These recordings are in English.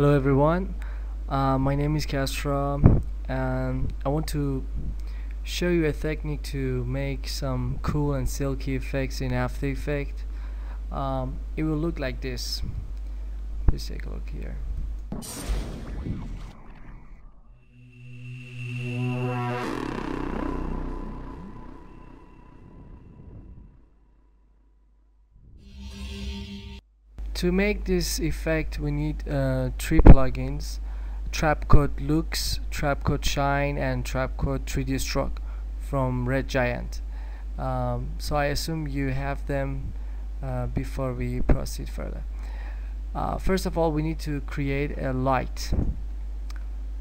Hello everyone, my name is Castra and I want to show you a technique to make some cool and silky effects in After Effects. It will look like this. Please take a look here. To make this effect we need three plugins: Trapcode Lux, Trapcode Shine and Trapcode 3D Stroke from Red Giant. So I assume you have them before we proceed further. First of all, we need to create a light.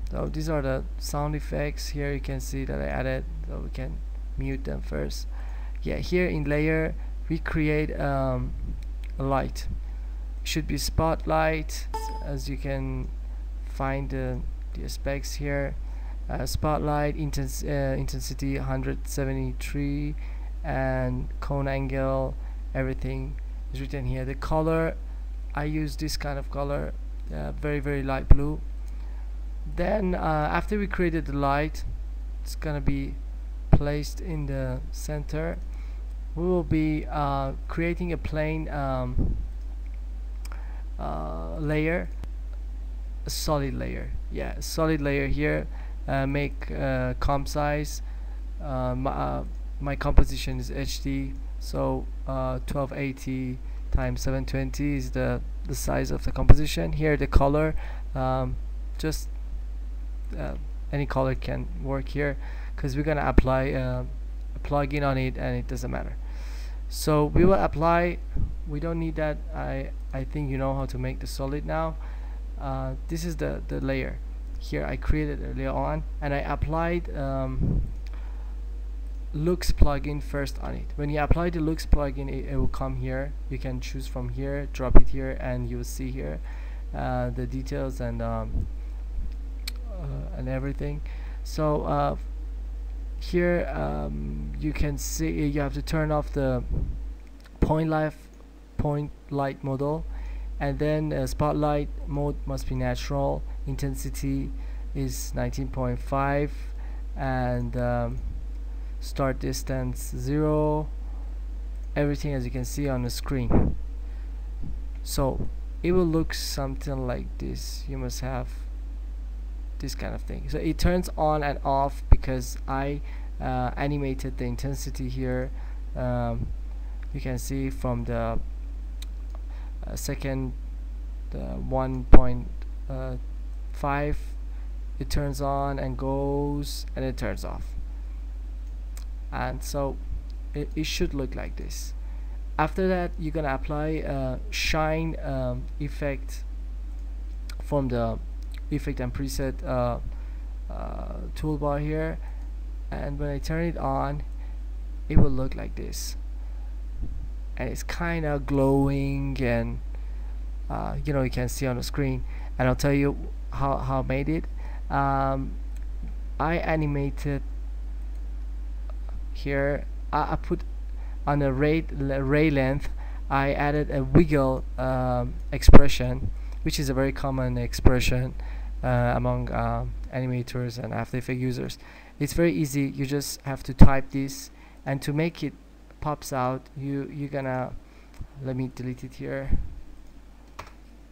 So these are the sound effects. Here you can see that I added, so we can mute them first. Yeah, here in layer we create a light. Should be spotlight, as you can find the specs here. Spotlight intensity 173 and cone angle, everything is written here. The color, I use this kind of color, very light blue. Then after we created the light, it's gonna be placed in the center. We will be creating a plane layer, a solid layer. Yeah, a solid layer here. Make comp size. My composition is HD, so 1280 times 720 is the size of the composition. Here the color, just any color can work here, because we're gonna apply a plugin on it and it doesn't matter. So we will apply, we don't need that. I think you know how to make the solid now. This is the layer. Here I created earlier on and I applied Lux plugin first on it. When you apply the Lux plugin, it will come here. You can choose from here, drop it here, and you'll see here the details and everything. So here you can see you have to turn off the point light model, and then spotlight mode must be natural. Intensity is 19.5 and start distance 0. Everything as you can see on the screen. So it will look something like this. You must have this kind of thing. So it turns on and off because I animated the intensity here. You can see from the second 1.5 it turns on and goes, and it turns off. And so it should look like this. After that, you're gonna apply shine effect from the effect and preset toolbar here, and when I turn it on, it will look like this, and it's kind of glowing, and you know, you can see on the screen. And I'll tell you how I made it. I animated here. I put on a ray length. I added a wiggle expression, which is a very common expression among animators and After Effects users. It's very easy. You just have to type this, and to make it pops out, you're gonna, let me delete it here.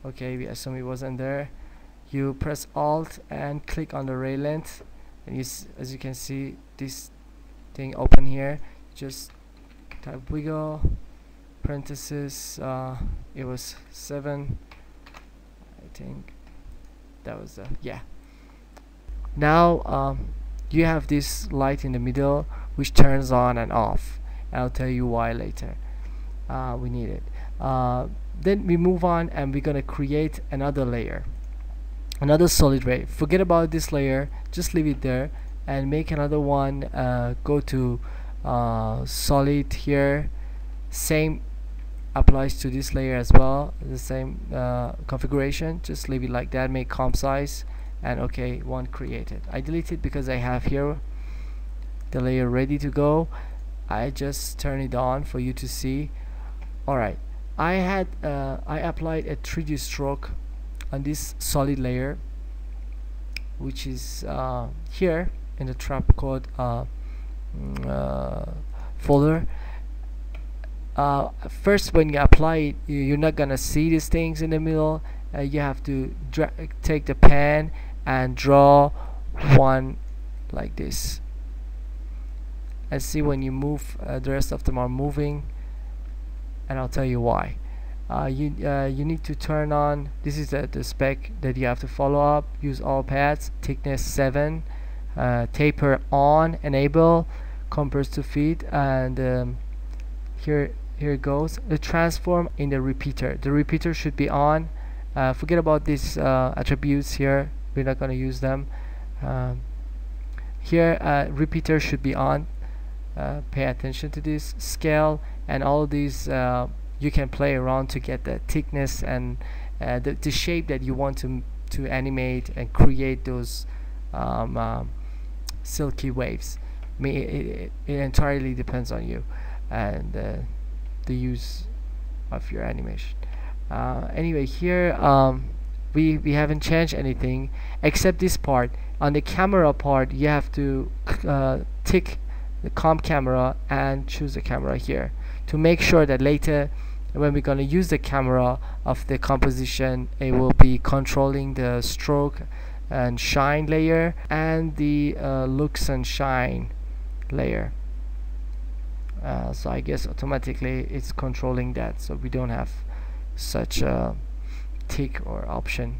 Okay, we assume it wasn't there. You press Alt and click on the ray length, and as you can see, this thing open here. Just type wiggle parenthesis. It was 7, I think. That was yeah. Now you have this light in the middle which turns on and off. I'll tell you why later. We need it. Then we move on and we're gonna create another layer, another solid ray. Forget about this layer, just leave it there and make another one. Go to solid here. Same applies to this layer as well, the same configuration. Just leave it like that, make comp size, and okay, one created. I deleted because I have here the layer ready to go. I just turn it on for you to see. Alright, I applied a 3D stroke on this solid layer, which is here in the trap code folder. First, when you apply it, you're not gonna see these things in the middle. You have to take the pen and draw one like this, and see when you move, the rest of them are moving, and I'll tell you why. You need to turn on, this is the spec that you have to follow up. Use all paths, thickness 7, taper on, enable, compress to fit, and here it goes. The transform in the repeater. The repeater should be on. Forget about these attributes here. We're not going to use them. Here, repeater should be on. Pay attention to this. Scale and all of these. You can play around to get the thickness and the shape that you want to animate and create those silky waves. It entirely depends on you and the use of your animation. Anyway, here we haven't changed anything except this part. On the camera part, you have to tick the comp camera and choose the camera here to make sure that later when we're going to use the camera of the composition, it will be controlling the stroke and shine layer and the looks and shine layer. So I guess automatically it's controlling that, so we don't have such a tick or option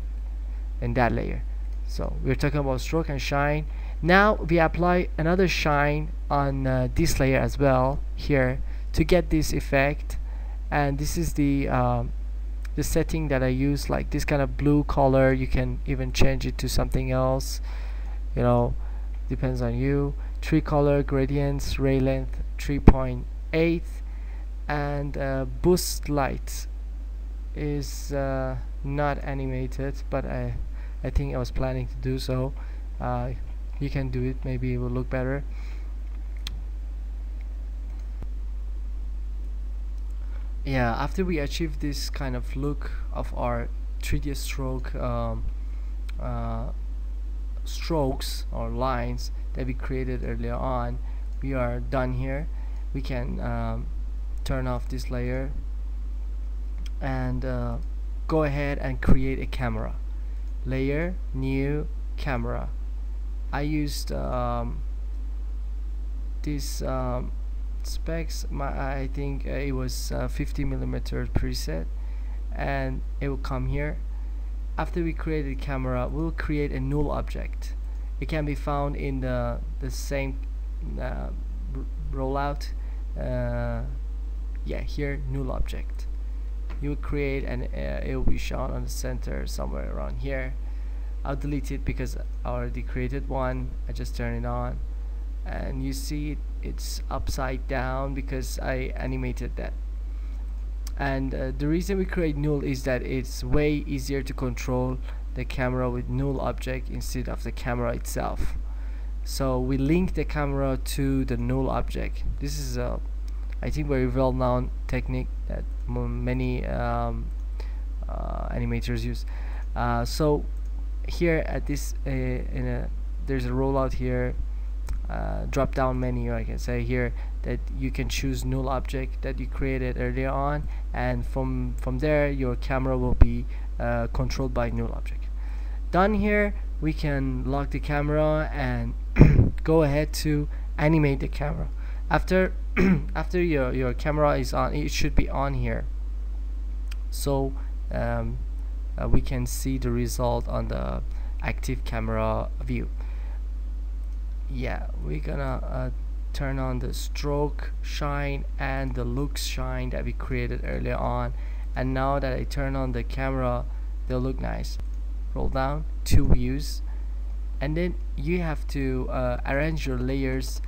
in that layer. So we're talking about stroke and shine. Now we apply another shine on this layer as well here to get this effect, and this is the setting that I use, like this kind of blue color. You can even change it to something else, you know, depends on you. Tree color, gradients, ray length 3.8, and boost light is not animated, but I think I was planning to do so. You can do it, maybe it will look better. Yeah, after we achieve this kind of look of our 3D stroke strokes or lines that we created earlier on, we are done here. We can turn off this layer and go ahead and create a camera. Layer, new camera. I used this specs. I think it was 50mm preset, and it will come here. After we create a camera, we'll create a null object. It can be found in the same rollout. Yeah, here, null object. You will create, and it will be shown on the center somewhere around here. I'll delete it because I already created one. I just turn it on, and you see it's upside down because I animated that. And the reason we create null is that it's way easier to control the camera with null object instead of the camera itself. So we link the camera to the null object. This is a, I think, very well known technique that many animators use. So here at this there's a rollout here, drop down menu, I can say here, that you can choose null object that you created earlier on, and from there your camera will be controlled by null object. Done here, we can lock the camera and go ahead to animate the camera. After after your camera is on, it should be on here, so we can see the result on the active camera view. Yeah, we're gonna turn on the stroke shine and the looks shine that we created earlier on, and now that I turn on the camera, they'll look nice. Roll down, 2 views, and then you have to arrange your layers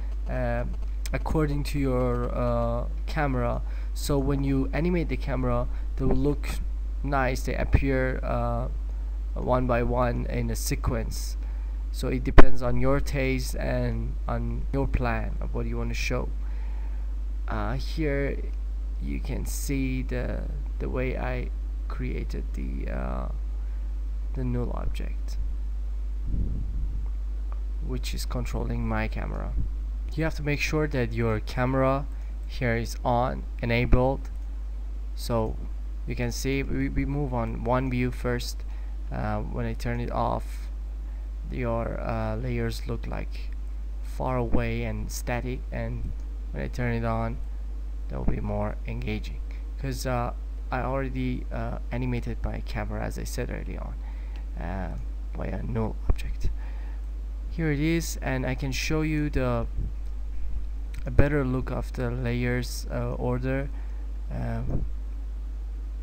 according to your camera, so when you animate the camera, they will look nice. They appear one by one in a sequence. So it depends on your taste and on your plan of what you want to show. Here you can see the way I created the the null object, which is controlling my camera. You have to make sure that your camera here is on, enabled. So you can see we move on one view first. When I turn it off, your layers look like far away and static, and when I turn it on, they'll be more engaging, because I already animated my camera, as I said early on, by a null object. Here it is, and I can show you a better look of the layers order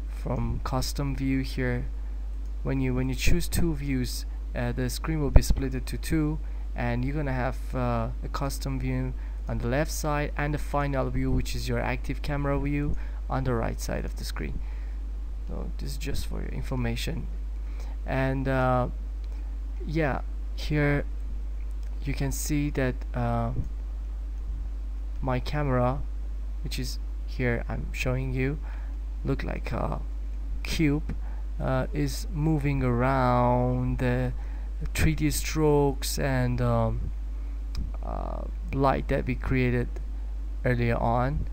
from custom view. Here, when you choose two views, the screen will be split into two, and you're gonna have a custom view on the left side and the final view, which is your active camera view, on the right side of the screen. So this is just for your information. And yeah, here you can see that my camera, which is here I'm showing you, look like a cube, is moving around the 3D strokes and light that we created earlier on,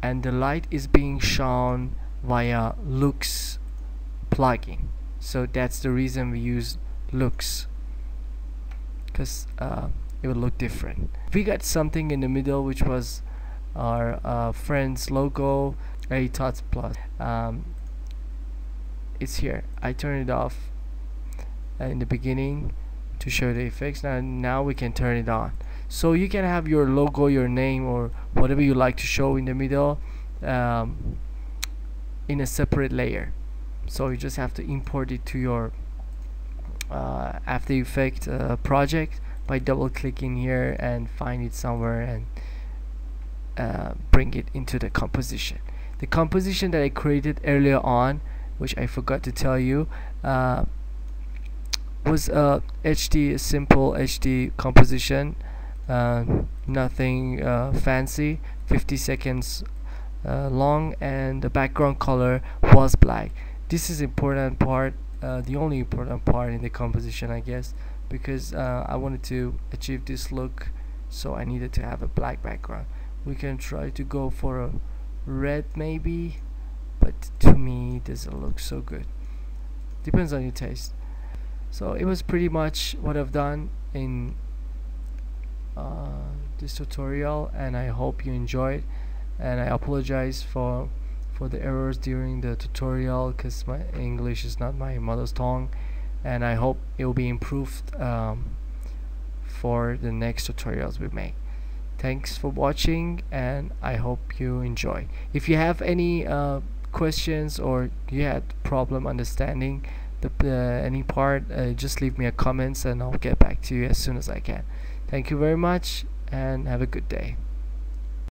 and the light is being shown via looks plugin. So that's the reason we use looks, because it will look different. We got something in the middle, which was our friend's logo, A Tots Plus. It's here. I turned it off in the beginning to show the effects. Now we can turn it on. So you can have your logo, your name, or whatever you like to show in the middle in a separate layer. So you just have to import it to your After Effects project by double clicking here and find it somewhere and bring it into the composition. The composition that I created earlier on, which I forgot to tell you, was a simple HD composition, nothing fancy, 50 seconds long, and the background color was black. This is important part, the only important part in the composition, I guess, because I wanted to achieve this look, so I needed to have a black background. We can try to go for a red maybe, but to me it doesn't look so good. Depends on your taste. So it was pretty much what I've done in this tutorial, and I hope you enjoyed, and I apologize for the errors during the tutorial, because my English is not my mother's tongue, and I hope it will be improved for the next tutorials we make. Thanks for watching, and I hope you enjoy. If you have any questions, or you had problem understanding any part, just leave me a comments and I'll get back to you as soon as I can. Thank you very much, and have a good day.